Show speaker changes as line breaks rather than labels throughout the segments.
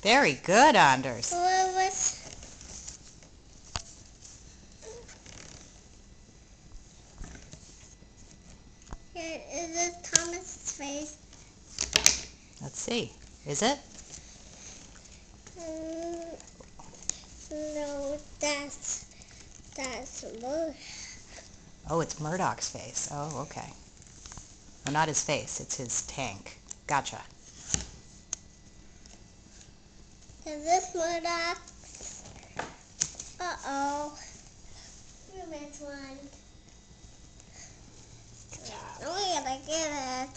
Very good, Anders.
Is this Thomas's face?
Let's see. Is it?
No, that's Murdoch.
Oh, it's Murdoch's face. Oh, okay. Well, not his face. It's his tank. Gotcha.
Is this Murdoch? Uh-oh. We missed one. We gotta get it.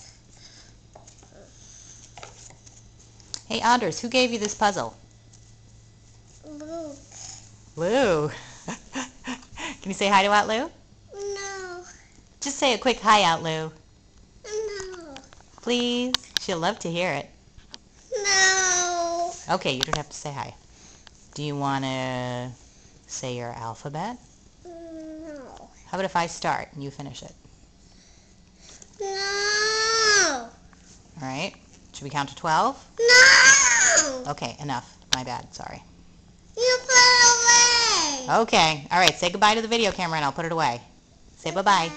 Hey, Anders, who gave you this puzzle?
Luke.
Lou. Can you say hi to Aunt Lou?
No.
Just say a quick hi, Aunt Lou.
No.
Please. She'll love to hear it.
No.
Okay, you don't have to say hi. Do you want to say your alphabet?
No.
How about if I start and you finish it?
No.
All right. Should we count to 12?
No.
Okay, enough. My bad. Sorry.
You put it away.
Okay. All right. Say goodbye to the video camera and I'll put it away. Say bye-bye.